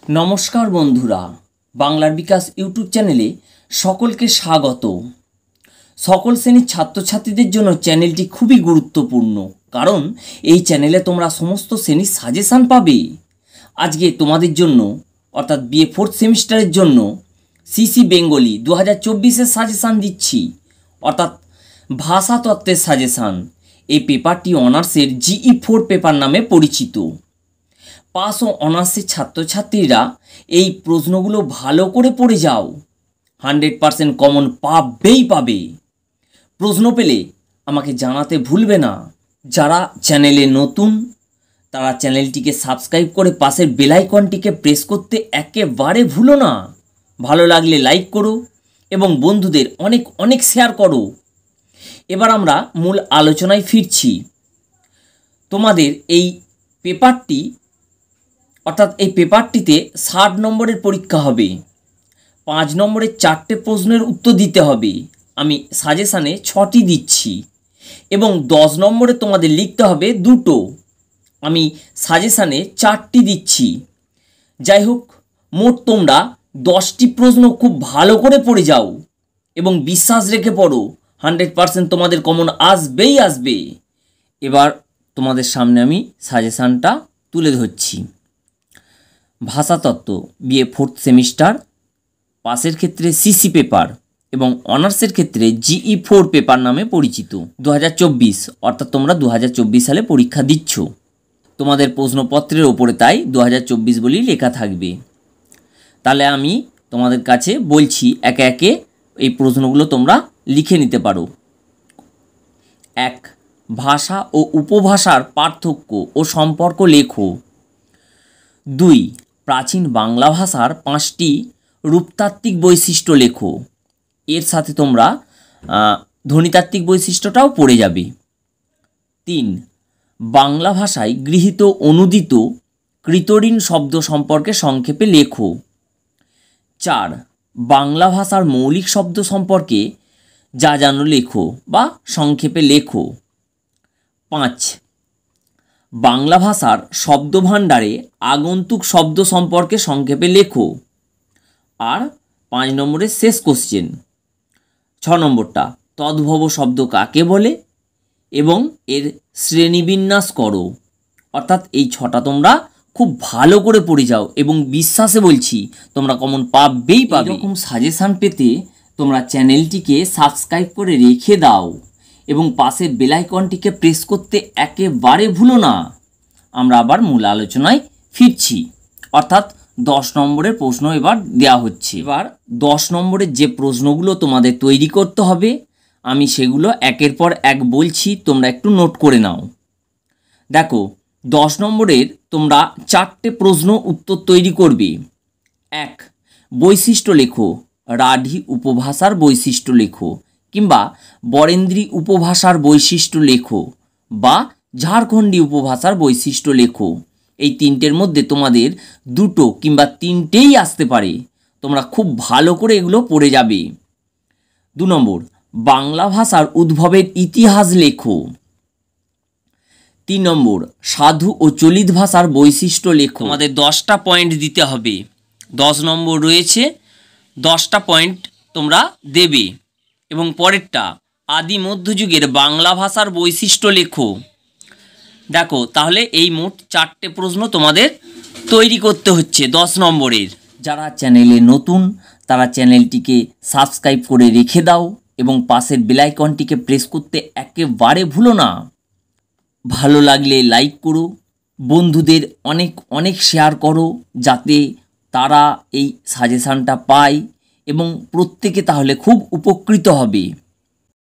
নমস্কার বন্ধুরা, বাংলার বিকাশ ইউটিউব চ্যানেলে সকলকে স্বাগত। সকল শ্রেণীর ছাত্রছাত্রীদের জন্য চ্যানেলটি খুবই গুরুত্বপূর্ণ, কারণ এই চ্যানেলে তোমরা সমস্ত শ্রেণীর সাজেশান পাবে। আজকে তোমাদের জন্য অর্থাৎ বিএ ফোর্থ সেমিস্টারের জন্য সিসি বেঙ্গলি 2024-এর সাজেশান দিচ্ছি, অর্থাৎ ভাষাতত্ত্বের সাজেশান। এই পেপারটি অনার্সের GE4 পেপার নামে পরিচিত। পাস ও অনার্সের ছাত্রছাত্রীরা এই প্রশ্নগুলো ভালো করে পড়ে যাও, 100% কমন পাবে। প্রশ্ন পেলে আমাকে জানাতে ভুলবে না। যারা চ্যানেলে নতুন তারা চ্যানেলটিকে সাবস্ক্রাইব করে পাশের বেল আইকনটিকে প্রেস করতে একেবারে ভুলো না। ভালো লাগলে লাইক করো এবং বন্ধুদের অনেক অনেক শেয়ার করো। এবার আমরা মূল আলোচনায় ফিরছি। তোমাদের এই পেপারটি অর্থাৎ এই পেপারটিতে 60 নম্বরের পরীক্ষা হবে। 5 নম্বরের 4টে প্রশ্নের উত্তর দিতে হবে। আমি সাজেশানে 6টি দিচ্ছি এবং 10 নম্বরে তোমাদের লিখতে হবে 2টো। আমি সাজেশানে 4টি দিচ্ছি। যাই হোক, মোট তোমরা 10টি প্রশ্ন খুব ভালো করে পড়ে যাও এবং বিশ্বাস রেখে পড়ো, 100% তোমাদের কমন আসবে। এবার তোমাদের সামনে আমি সাজেশানটা তুলে ধরছি। ভাষাতত্ত্ব বিএ ফোর্থ সেমিস্টার, পাসের ক্ষেত্রে সিসি পেপার এবং অনার্সের ক্ষেত্রে GE4 পেপার নামে পরিচিত। 2024 অর্থাৎ তোমরা 2024 সালে পরীক্ষা দিচ্ছ। তোমাদের প্রশ্নপত্রের ওপরে তাই 2024 বলেই লেখা থাকবে। তাহলে আমি তোমাদের কাছে বলছি, একে একে এই প্রশ্নগুলো তোমরা লিখে নিতে পারো। 1. ভাষা ও উপভাষার পার্থক্য ও সম্পর্ক লেখো। 2. প্রাচীন বাংলা ভাষার 5টি রূপতাত্ত্বিক বৈশিষ্ট্য লেখো। এর সাথে তোমরা ধ্বনিতাত্ত্বিক বৈশিষ্ট্যটাও পড়ে যাবে। 3. বাংলা ভাষায় গৃহীত অনুদিত কৃতঋণ শব্দ সম্পর্কে সংক্ষেপে লেখো। 4. বাংলা ভাষার মৌলিক শব্দ সম্পর্কে যা জানো লেখো বা সংক্ষেপে লেখো। 5. বাংলা ভাষার শব্দভাণ্ডারে আগন্তুক শব্দ সম্পর্কে সংক্ষেপে লেখো। আর 5 নম্বরের শেষ কোশ্চেন, 6 নম্বরটা, তদ্ভব শব্দ কাকে বলে এবং এর শ্রেণীবিন্যাস করো। অর্থাৎ এই 6টা তোমরা খুব ভালো করে পড়ে যাও এবং বিশ্বাসে বলছি তোমরা কমন পাবেই। এরকম সাজেশান পেতে তোমরা চ্যানেলটিকে সাবস্ক্রাইব করে রেখে দাও এবং পাশের বেল আইকনটিকে প্রেস করতে একেবারে ভুলো না। আমরা আবার মূল আলোচনায় ফিরছি, অর্থাৎ 10 নম্বরের প্রশ্ন এবার দেওয়া হচ্ছে। এবার 10 নম্বরের যে প্রশ্নগুলো তোমাদের তৈরি করতে হবে, আমি সেগুলো একের পর এক বলছি, তোমরা একটু নোট করে নাও। দেখো, 10 নম্বরের তোমরা 4টে প্রশ্ন উত্তর তৈরি করবে। 1. বৈশিষ্ট্য লেখো। রাঢ়ী উপভাষার বৈশিষ্ট্য লেখো, কিংবা বরেন্দ্রী উপভাষার বৈশিষ্ট্য লেখো, বা ঝাড়খণ্ডী উপভাষার বৈশিষ্ট্য লেখো। এই 3টের মধ্যে তোমাদের 2টো কিংবা 3টেই আসতে পারে। তোমরা খুব ভালো করে এগুলো পড়ে যাবে। 2 নম্বর, বাংলা ভাষার উদ্ভবের ইতিহাস লেখো। 3 নম্বর, সাধু ও চলিত ভাষার বৈশিষ্ট্য লেখো। আমাদের 10টা পয়েন্ট দিতে হবে। 10 নম্বর রয়েছে, 10টা পয়েন্ট তোমরা দেবে। এবং পরেরটা, আদি মধ্যযুগের বাংলা ভাষার বৈশিষ্ট্য লেখো। দেখো, তাহলে এই মোট 4টে প্রশ্ন তোমাদের তৈরি করতে হচ্ছে 10 নম্বরের। যারা চ্যানেলে নতুন তারা চ্যানেলটিকে সাবস্ক্রাইব করে রেখে দাও এবং পাশের বেল আইকনটিকে প্রেস করতে একেবারে ভুলো না। ভালো লাগলে লাইক করো, বন্ধুদের অনেক অনেক শেয়ার করো, যাতে তারা এই সাজেশানটা পায় এবং প্রত্যেকে তাহলে খুব উপকৃত হবে।